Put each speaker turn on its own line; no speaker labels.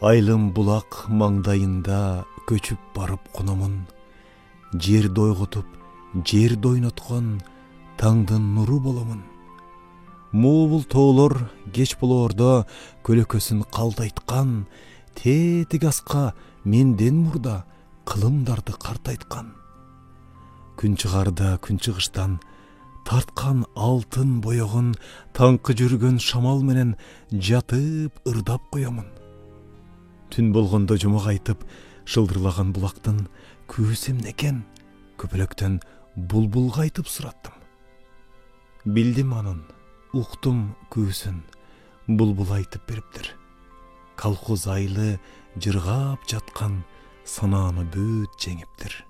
Айлым булак маңдайында көчүп барып кономун. Жер дойгутуп, жер дойноткон таңдын нуру боломун. Муул тоолор кеч болоордо көлөкөсүн калдайткан, тетик аска менден мурда кылымдарды картайткан. Күн чыгарда күн чыгыштан тарткан алтын боёгун таңкы жүргөн шамал менен жатып ырдап коёмун. Түн болгондо жумак айтып шылдырлаган булактын күүсү эмне экен? Көпөлөктөн булбулга айтып сураттым. Билдим анын, уктум күүсүн, булбул айтып бериптир. Колхоз айлы жыргап жаткан санааны бүт жеңиптир.